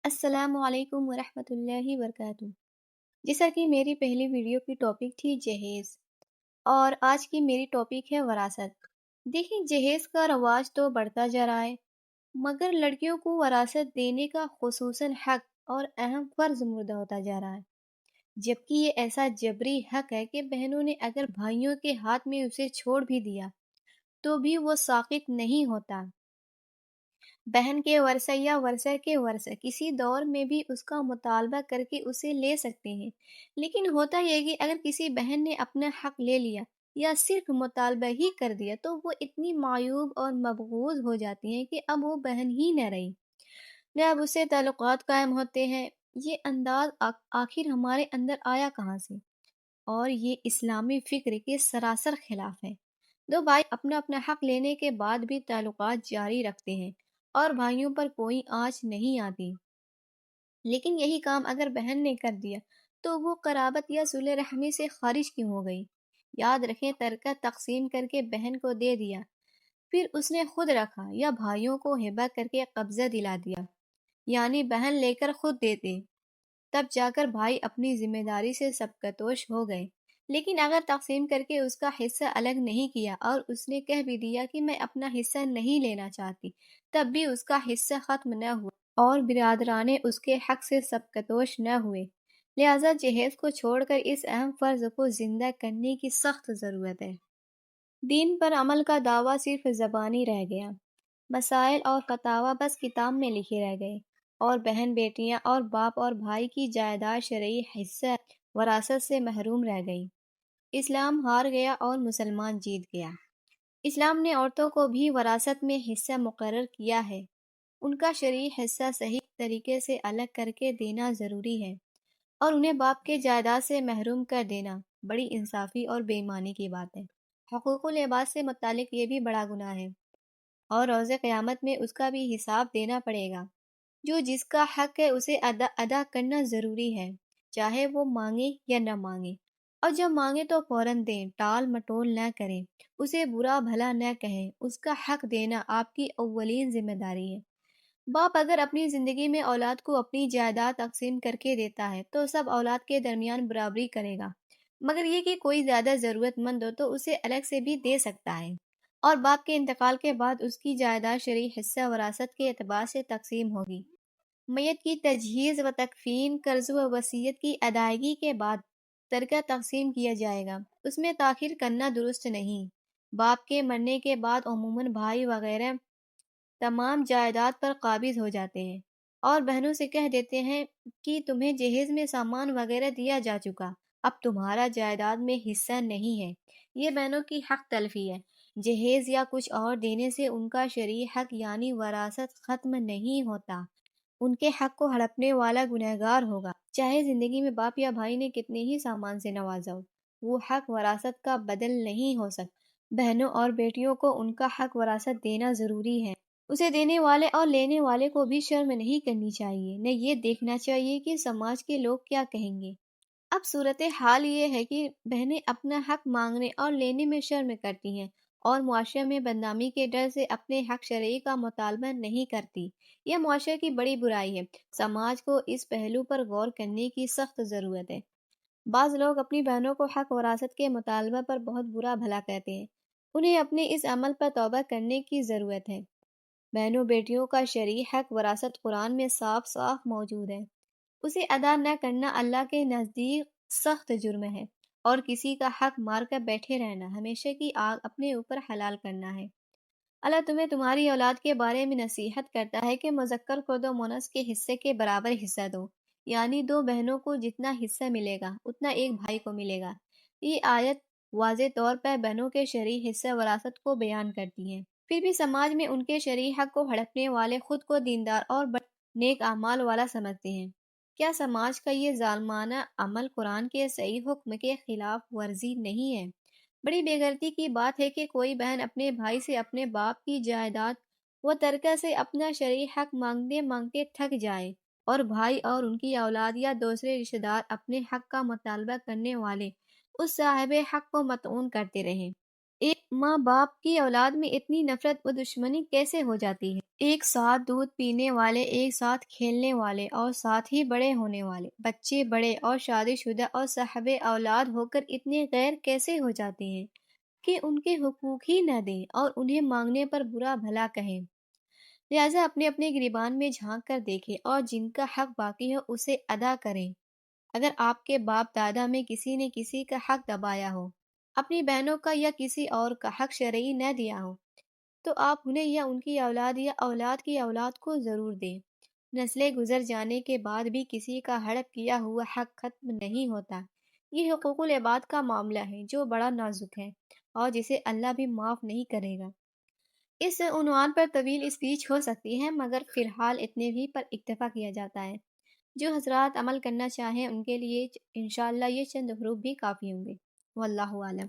السلام علیکم ورحمۃ اللہ وبرکاتہ۔ جیسا کہ میری پہلی ویڈیو کی ٹاپک تھی جہیز، اور آج کی میری ٹاپک ہے وراثت۔ دیکھیں، جہیز کا رواج تو بڑھتا جا رہا ہے، مگر لڑکیوں کو وراثت دینے کا خصوصاً حق اور اہم فرض مردہ ہوتا جا رہا ہے، جبکہ یہ ایسا جبری حق ہے کہ بہنوں نے اگر بھائیوں کے ہاتھ میں اسے چھوڑ بھی دیا تو بھی وہ ساقط نہیں ہوتا۔ بہن کے ورثہ یا ورثہ کے ورثہ کسی دور میں بھی اس کا مطالبہ کر کے اسے لے سکتے ہیں، لیکن ہوتا یہ کہ اگر کسی بہن نے اپنا حق لے لیا یا صرف مطالبہ ہی کر دیا تو وہ اتنی معیوب اور مبغوض ہو جاتی ہیں کہ اب وہ بہن ہی نہ رہی، نہ اب اس سے تعلقات قائم ہوتے ہیں۔ یہ انداز آخر ہمارے اندر آیا کہاں سے؟ اور یہ اسلامی فکر کے سراسر خلاف ہے۔ دو بھائی اپنا اپنا حق لینے کے بعد بھی تعلقات جاری رکھتے ہیں اور بھائیوں پر کوئی آنچ نہیں آتی، لیکن یہی کام اگر بہن نے کر دیا تو وہ قرابت یا صلہ رحمی سے خارج کیوں ہو گئی؟ یاد رکھیں، ترکہ تقسیم کر کے بہن کو دے دیا، پھر اس نے خود رکھا، یا بھائیوں کو ہبہ کر کے قبضہ دلا دیا، یعنی بہن لے کر خود دیتے، تب جا کر بھائی اپنی ذمہ داری سے سبکدوش ہو گئے۔ لیکن اگر تقسیم کر کے اس کا حصہ الگ نہیں کیا اور اس نے کہہ بھی دیا کہ میں اپنا حصہ نہیں لینا چاہتی، تب بھی اس کا حصہ ختم نہ ہوا اور برادران اس کے حق سے سبکدوش نہ ہوئے۔ لہٰذا جہیز کو چھوڑ کر اس اہم فرض کو زندہ کرنے کی سخت ضرورت ہے۔ دین پر عمل کا دعویٰ صرف زبانی رہ گیا، مسائل اور فتاویٰ بس کتاب میں لکھے رہ گئے، اور بہن بیٹیاں اور باپ اور بھائی کی جائیداد شرعی حصہ وراثت سے محروم رہ گئی۔ اسلام ہار گیا اور مسلمان جیت گیا۔ اسلام نے عورتوں کو بھی وراثت میں حصہ مقرر کیا ہے، ان کا شرعی حصہ صحیح طریقے سے الگ کر کے دینا ضروری ہے، اور انہیں باپ کے جائیداد سے محروم کر دینا بڑی انصافی اور بے ایمانی کی بات ہے۔ حقوق العباد سے متعلق یہ بھی بڑا گناہ ہے، اور روز قیامت میں اس کا بھی حساب دینا پڑے گا۔ جو جس کا حق ہے اسے ادا کرنا ضروری ہے، چاہے وہ مانگے یا نہ مانگے، اور جب مانگے تو فوراً دیں، ٹال مٹول نہ کریں، اسے برا بھلا نہ کہیں۔ اس کا حق دینا آپ کی اولین ذمہ داری ہے۔ باپ اگر اپنی زندگی میں اولاد کو اپنی جائیداد تقسیم کر کے دیتا ہے تو سب اولاد کے درمیان برابری کرے گا، مگر یہ کہ کوئی زیادہ ضرورت مند ہو تو اسے الگ سے بھی دے سکتا ہے، اور باپ کے انتقال کے بعد اس کی جائیداد شرعی حصہ وراثت کے اعتبار سے تقسیم ہوگی۔ میت کی تجہیز و تکفین، قرض و وصیت کی ادائیگی کے بعد ترکہ تقسیم کیا جائے گا، اس میں تاخیر کرنا درست نہیں۔ باپ کے مرنے کے بعد عموماً بھائی وغیرہ تمام جائیداد پر قابض ہو جاتے ہیں، اور بہنوں سے کہہ دیتے ہیں کہ تمہیں جہیز میں سامان وغیرہ دیا جا چکا، اب تمہارا جائیداد میں حصہ نہیں ہے۔ یہ بہنوں کی حق تلفی ہے۔ جہیز یا کچھ اور دینے سے ان کا شرعی حق یعنی وراثت ختم نہیں ہوتا، ان کے حق کو ہڑپنے والا گنہگار ہوگا، چاہے زندگی میں باپ یا بھائی نے کتنے ہی سامان سے نوازا ہو۔ وہ حق وراثت کا بدل نہیں ہو سکتا۔ بہنوں اور بیٹیوں کو ان کا حق وراثت دینا ضروری ہے۔ اسے دینے والے اور لینے والے کو بھی شرم نہیں کرنی چاہیے، نہ یہ دیکھنا چاہیے کہ سماج کے لوگ کیا کہیں گے۔ اب صورتحال یہ ہے کہ بہنیں اپنا حق مانگنے اور لینے میں شرم کرتی ہیں، اور معاشرے میں بدنامی کے ڈر سے اپنے حق شرعی کا مطالبہ نہیں کرتی۔ یہ معاشرے کی بڑی برائی ہے۔ سماج کو اس پہلو پر غور کرنے کی سخت ضرورت ہے۔ بعض لوگ اپنی بہنوں کو حق وراثت کے مطالبہ پر بہت برا بھلا کہتے ہیں، انہیں اپنے اس عمل پر توبہ کرنے کی ضرورت ہے۔ بہنوں بیٹیوں کا شرعی حق وراثت قرآن میں صاف صاف موجود ہے۔ اسے ادا نہ کرنا اللہ کے نزدیک سخت جرم ہے، اور کسی کا حق مار کر بیٹھے رہنا ہمیشہ کی آگ اپنے اوپر حلال کرنا ہے۔ اللہ تمہیں تمہاری اولاد کے بارے میں نصیحت کرتا ہے کہ مذکر کو دو مونث کے حصے کے برابر حصہ دو، یعنی دو بہنوں کو جتنا حصہ ملے گا اتنا ایک بھائی کو ملے گا۔ یہ آیت واضح طور پر بہنوں کے شرعی حصہ وراثت کو بیان کرتی ہے۔ پھر بھی سماج میں ان کے شرعی حق کو ہڑپنے والے خود کو دیندار اور بڑے نیک اعمال والا سمجھتے ہیں۔ کیا سماج کا یہ ظالمانہ عمل قرآن کے صحیح حکم کے خلاف ورزی نہیں ہے؟ بڑی بے غیرتی کی بات ہے کہ کوئی بہن اپنے بھائی سے اپنے باپ کی جائیداد و ترکہ سے اپنا شرعی حق مانگتے مانگتے تھک جائے، اور بھائی اور ان کی اولاد یا دوسرے رشتہ دار اپنے حق کا مطالبہ کرنے والے اس صاحب حق کو مطعون کرتے رہیں۔ ایک ماں باپ کی اولاد میں اتنی نفرت و دشمنی کیسے ہو جاتی ہے؟ ایک ساتھ دودھ پینے والے، ایک ساتھ کھیلنے والے اور ساتھ ہی بڑے ہونے والے بچے بڑے اور شادی شدہ اور صاحب اولاد ہو کر اتنے غیر کیسے ہو جاتے ہیں کہ ان کے حقوق ہی نہ دیں اور انہیں مانگنے پر برا بھلا کہیں؟ لہٰذا اپنے اپنے گریبان میں جھانک کر دیکھیں اور جن کا حق باقی ہو اسے ادا کریں۔ اگر آپ کے باپ دادا میں کسی نے کسی کا حق دبایا ہو، اپنی بہنوں کا یا کسی اور کا حق شرعی نہ دیا ہو، تو آپ انہیں یا ان کی اولاد یا اولاد کی اولاد کو ضرور دیں۔ نسلیں گزر جانے کے بعد بھی کسی کا ہڑپ کیا ہوا حق ختم نہیں ہوتا۔ یہ حقوق العباد کا معاملہ ہے جو بڑا نازک ہے اور جسے اللہ بھی معاف نہیں کرے گا۔ اس عنوان پر طویل اسپیچ ہو سکتی ہے، مگر فی الحال اتنے ہی پر اکتفا کیا جاتا ہے۔ جو حضرات عمل کرنا چاہیں ان کے لیے انشاءاللہ یہ چند حروف بھی کافی ہوں گے۔ واللہ عالم۔